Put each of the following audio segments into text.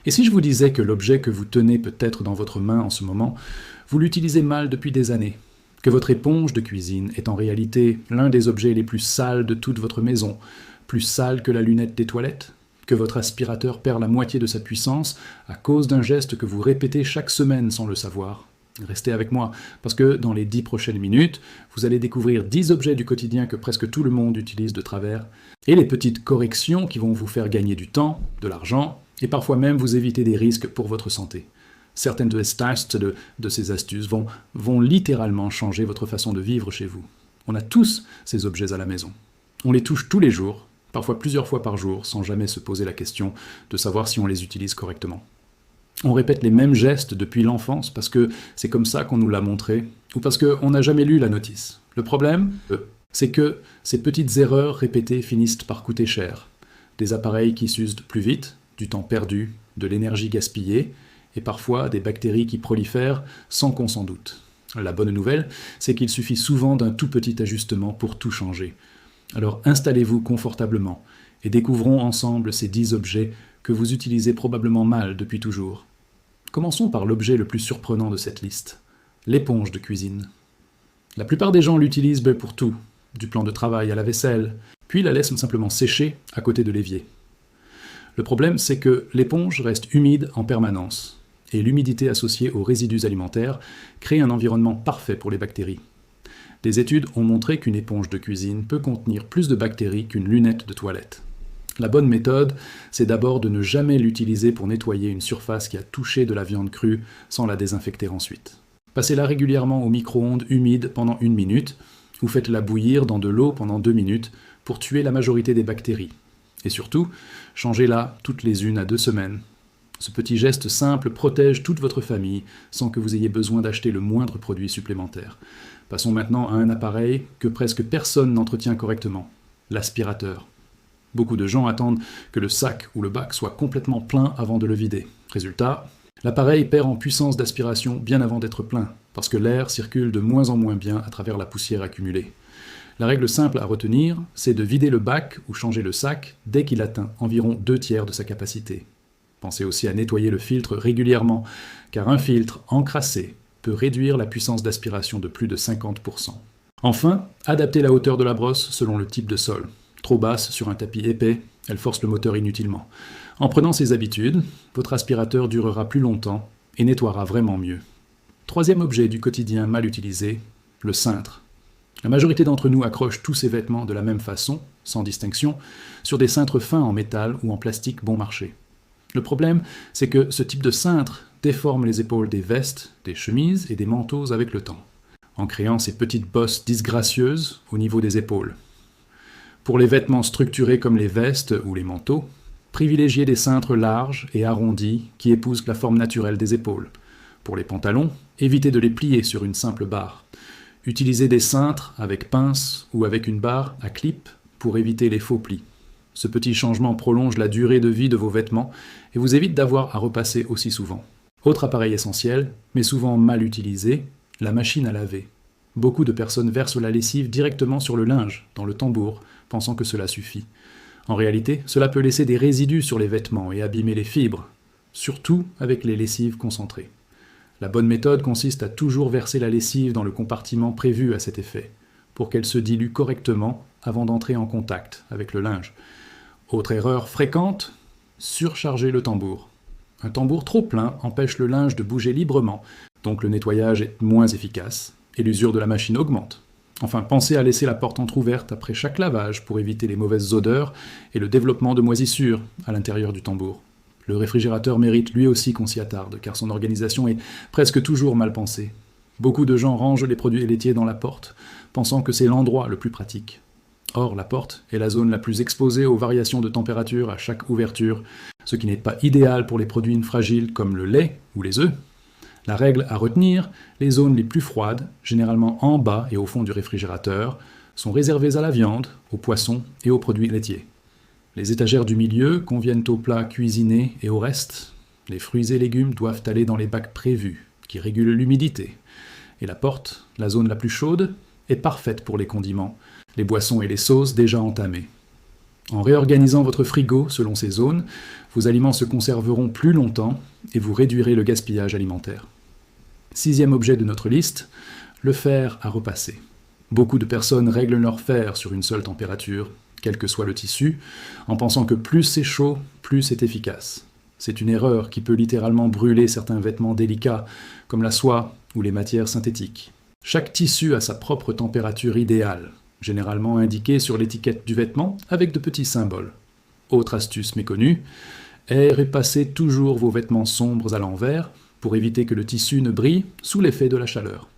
Et si je vous disais que l'objet que vous tenez peut-être dans votre main en ce moment, vous l'utilisez mal depuis des années, que votre éponge de cuisine est en réalité l'un des objets les plus sales de toute votre maison, plus sale que la lunette des toilettes, que votre aspirateur perd la moitié de sa puissance à cause d'un geste que vous répétez chaque semaine sans le savoir. Restez avec moi, parce que dans les 10 prochaines minutes, vous allez découvrir 10 objets du quotidien que presque tout le monde utilise de travers, et les petites corrections qui vont vous faire gagner du temps, de l'argent, et parfois même vous éviter des risques pour votre santé. Certaines de ces astuces vont littéralement changer votre façon de vivre chez vous. On a tous ces objets à la maison. On les touche tous les jours, parfois plusieurs fois par jour, sans jamais se poser la question de savoir si on les utilise correctement. On répète les mêmes gestes depuis l'enfance parce que c'est comme ça qu'on nous l'a montré, ou parce qu'on n'a jamais lu la notice. Le problème, c'est que ces petites erreurs répétées finissent par coûter cher. Des appareils qui s'usent plus vite, du temps perdu, de l'énergie gaspillée, et parfois des bactéries qui prolifèrent sans qu'on s'en doute. La bonne nouvelle, c'est qu'il suffit souvent d'un tout petit ajustement pour tout changer. Alors installez-vous confortablement et découvrons ensemble ces 10 objets que vous utilisez probablement mal depuis toujours. Commençons par l'objet le plus surprenant de cette liste, l'éponge de cuisine. La plupart des gens l'utilisent pour tout, du plan de travail à la vaisselle, puis la laissent simplement sécher à côté de l'évier. Le problème, c'est que l'éponge reste humide en permanence, et l'humidité associée aux résidus alimentaires crée un environnement parfait pour les bactéries. Des études ont montré qu'une éponge de cuisine peut contenir plus de bactéries qu'une lunette de toilette. La bonne méthode, c'est d'abord de ne jamais l'utiliser pour nettoyer une surface qui a touché de la viande crue sans la désinfecter ensuite. Passez-la régulièrement au micro-ondes humide pendant 1 minute, ou faites-la bouillir dans de l'eau pendant 2 minutes pour tuer la majorité des bactéries. Et surtout, changez-la toutes les 1 à 2 semaines. Ce petit geste simple protège toute votre famille sans que vous ayez besoin d'acheter le moindre produit supplémentaire. Passons maintenant à un appareil que presque personne n'entretient correctement, l'aspirateur. Beaucoup de gens attendent que le sac ou le bac soit complètement plein avant de le vider. Résultat, l'appareil perd en puissance d'aspiration bien avant d'être plein, parce que l'air circule de moins en moins bien à travers la poussière accumulée. La règle simple à retenir, c'est de vider le bac ou changer le sac dès qu'il atteint environ 2/3 de sa capacité. Pensez aussi à nettoyer le filtre régulièrement, car un filtre encrassé peut réduire la puissance d'aspiration de plus de 50%. Enfin, adaptez la hauteur de la brosse selon le type de sol. Trop basse sur un tapis épais, elle force le moteur inutilement. En prenant ces habitudes, votre aspirateur durera plus longtemps et nettoiera vraiment mieux. Troisième objet du quotidien mal utilisé, le cintre. La majorité d'entre nous accrochent tous ces vêtements de la même façon, sans distinction, sur des cintres fins en métal ou en plastique bon marché. Le problème, c'est que ce type de cintre déforme les épaules des vestes, des chemises et des manteaux avec le temps, en créant ces petites bosses disgracieuses au niveau des épaules. Pour les vêtements structurés comme les vestes ou les manteaux, privilégiez des cintres larges et arrondis qui épousent la forme naturelle des épaules. Pour les pantalons, évitez de les plier sur une simple barre. Utilisez des cintres avec pince ou avec une barre à clip pour éviter les faux plis. Ce petit changement prolonge la durée de vie de vos vêtements et vous évite d'avoir à repasser aussi souvent. Autre appareil essentiel, mais souvent mal utilisé, la machine à laver. Beaucoup de personnes versent la lessive directement sur le linge, dans le tambour, pensant que cela suffit. En réalité, cela peut laisser des résidus sur les vêtements et abîmer les fibres, surtout avec les lessives concentrées. La bonne méthode consiste à toujours verser la lessive dans le compartiment prévu à cet effet, pour qu'elle se dilue correctement avant d'entrer en contact avec le linge. Autre erreur fréquente, surcharger le tambour. Un tambour trop plein empêche le linge de bouger librement, donc le nettoyage est moins efficace, et l'usure de la machine augmente. Enfin, pensez à laisser la porte entrouverte après chaque lavage pour éviter les mauvaises odeurs et le développement de moisissures à l'intérieur du tambour. Le réfrigérateur mérite lui aussi qu'on s'y attarde, car son organisation est presque toujours mal pensée. Beaucoup de gens rangent les produits laitiers dans la porte, pensant que c'est l'endroit le plus pratique. Or, la porte est la zone la plus exposée aux variations de température à chaque ouverture, ce qui n'est pas idéal pour les produits fragiles comme le lait ou les œufs. La règle à retenir, les zones les plus froides, généralement en bas et au fond du réfrigérateur, sont réservées à la viande, aux poissons et aux produits laitiers. Les étagères du milieu conviennent aux plats cuisinés et au reste. Les fruits et légumes doivent aller dans les bacs prévus, qui régulent l'humidité. Et la porte, la zone la plus chaude, est parfaite pour les condiments, les boissons et les sauces déjà entamées. En réorganisant votre frigo selon ces zones, vos aliments se conserveront plus longtemps et vous réduirez le gaspillage alimentaire. 6e objet de notre liste, le fer à repasser. Beaucoup de personnes règlent leur fer sur une seule température, quel que soit le tissu, en pensant que plus c'est chaud, plus c'est efficace. C'est une erreur qui peut littéralement brûler certains vêtements délicats, comme la soie ou les matières synthétiques. Chaque tissu a sa propre température idéale, généralement indiquée sur l'étiquette du vêtement avec de petits symboles. Autre astuce méconnue, repasser toujours vos vêtements sombres à l'envers pour éviter que le tissu ne brille sous l'effet de la chaleur.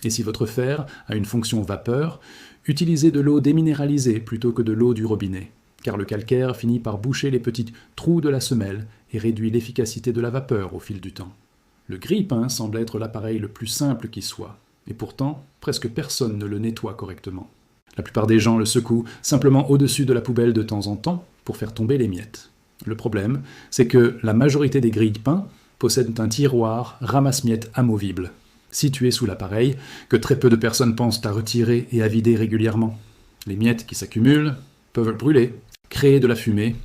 Et si votre fer a une fonction vapeur, utilisez de l'eau déminéralisée plutôt que de l'eau du robinet, car le calcaire finit par boucher les petits trous de la semelle et réduit l'efficacité de la vapeur au fil du temps. Le grille-pain semble être l'appareil le plus simple qui soit, et pourtant, presque personne ne le nettoie correctement. La plupart des gens le secouent simplement au-dessus de la poubelle de temps en temps pour faire tomber les miettes. Le problème, c'est que la majorité des grille-pains possèdent un tiroir ramasse-miettes amovible, situé sous l'appareil, que très peu de personnes pensent à retirer et à vider régulièrement. Les miettes qui s'accumulent peuvent brûler, créer de la fumée,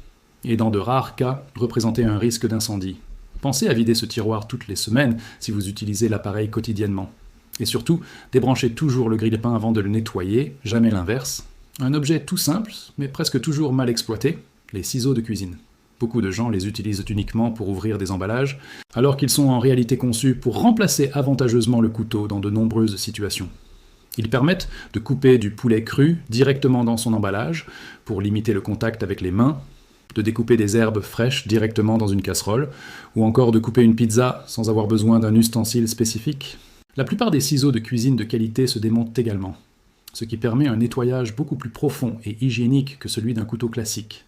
et dans de rares cas, représenter un risque d'incendie. Pensez à vider ce tiroir toutes les semaines si vous utilisez l'appareil quotidiennement. Et surtout, débranchez toujours le grille-pain avant de le nettoyer, jamais l'inverse. Un objet tout simple, mais presque toujours mal exploité, les ciseaux de cuisine. Beaucoup de gens les utilisent uniquement pour ouvrir des emballages, alors qu'ils sont en réalité conçus pour remplacer avantageusement le couteau dans de nombreuses situations. Ils permettent de couper du poulet cru directement dans son emballage, pour limiter le contact avec les mains, de découper des herbes fraîches directement dans une casserole, ou encore de couper une pizza sans avoir besoin d'un ustensile spécifique. La plupart des ciseaux de cuisine de qualité se démontent également, ce qui permet un nettoyage beaucoup plus profond et hygiénique que celui d'un couteau classique.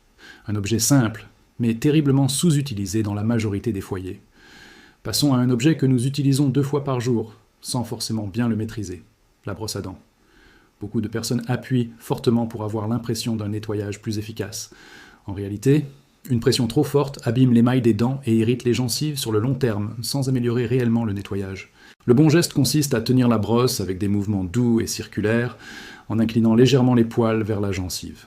Un objet simple, mais terriblement sous-utilisé dans la majorité des foyers. Passons à un objet que nous utilisons 2 fois par jour, sans forcément bien le maîtriser, la brosse à dents. Beaucoup de personnes appuient fortement pour avoir l'impression d'un nettoyage plus efficace. En réalité, une pression trop forte abîme l'émail des dents et irrite les gencives sur le long terme, sans améliorer réellement le nettoyage. Le bon geste consiste à tenir la brosse avec des mouvements doux et circulaires, en inclinant légèrement les poils vers la gencive.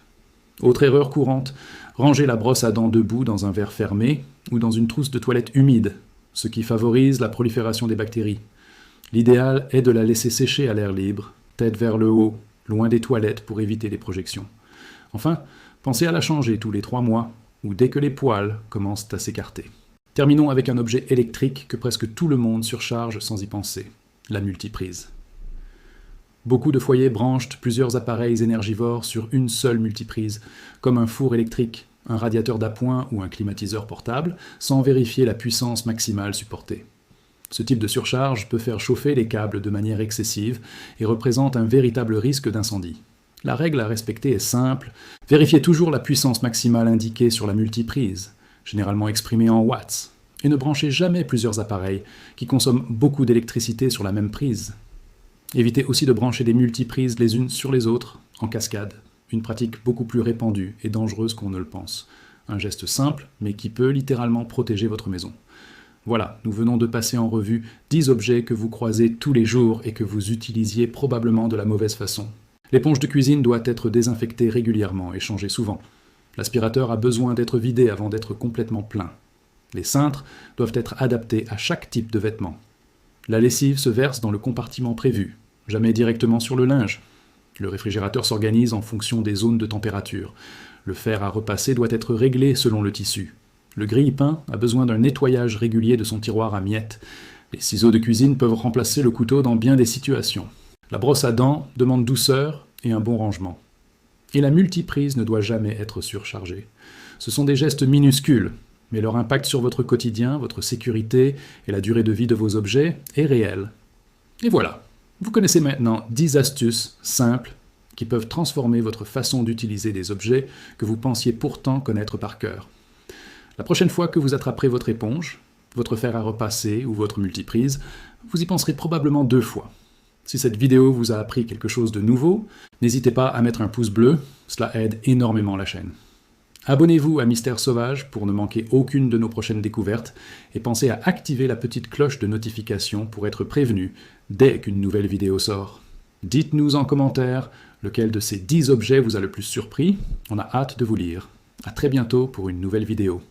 Autre erreur courante, ranger la brosse à dents debout dans un verre fermé ou dans une trousse de toilette humide, ce qui favorise la prolifération des bactéries. L'idéal est de la laisser sécher à l'air libre, tête vers le haut, loin des toilettes pour éviter les projections. Enfin, pensez à la changer tous les 3 mois ou dès que les poils commencent à s'écarter. Terminons avec un objet électrique que presque tout le monde surcharge sans y penser, la multiprise. Beaucoup de foyers branchent plusieurs appareils énergivores sur une seule multiprise, comme un four électrique, un radiateur d'appoint ou un climatiseur portable, sans vérifier la puissance maximale supportée. Ce type de surcharge peut faire chauffer les câbles de manière excessive et représente un véritable risque d'incendie. La règle à respecter est simple, vérifiez toujours la puissance maximale indiquée sur la multiprise, généralement exprimée en watts, et ne branchez jamais plusieurs appareils qui consomment beaucoup d'électricité sur la même prise. Évitez aussi de brancher des multiprises les unes sur les autres, en cascade, une pratique beaucoup plus répandue et dangereuse qu'on ne le pense. Un geste simple, mais qui peut littéralement protéger votre maison. Voilà, nous venons de passer en revue 10 objets que vous croisez tous les jours et que vous utilisiez probablement de la mauvaise façon. L'éponge de cuisine doit être désinfectée régulièrement et changée souvent. L'aspirateur a besoin d'être vidé avant d'être complètement plein. Les cintres doivent être adaptés à chaque type de vêtement. La lessive se verse dans le compartiment prévu, jamais directement sur le linge. Le réfrigérateur s'organise en fonction des zones de température. Le fer à repasser doit être réglé selon le tissu. Le grille-pain a besoin d'un nettoyage régulier de son tiroir à miettes. Les ciseaux de cuisine peuvent remplacer le couteau dans bien des situations. La brosse à dents demande douceur et un bon rangement. Et la multiprise ne doit jamais être surchargée. Ce sont des gestes minuscules, mais leur impact sur votre quotidien, votre sécurité et la durée de vie de vos objets est réel. Et voilà, vous connaissez maintenant 10 astuces simples qui peuvent transformer votre façon d'utiliser des objets que vous pensiez pourtant connaître par cœur. La prochaine fois que vous attraperez votre éponge, votre fer à repasser ou votre multiprise, vous y penserez probablement 2 fois. Si cette vidéo vous a appris quelque chose de nouveau, n'hésitez pas à mettre un pouce bleu, cela aide énormément la chaîne. Abonnez-vous à Mystère Sauvage pour ne manquer aucune de nos prochaines découvertes et pensez à activer la petite cloche de notification pour être prévenu dès qu'une nouvelle vidéo sort. Dites-nous en commentaire lequel de ces 10 objets vous a le plus surpris. On a hâte de vous lire. À très bientôt pour une nouvelle vidéo.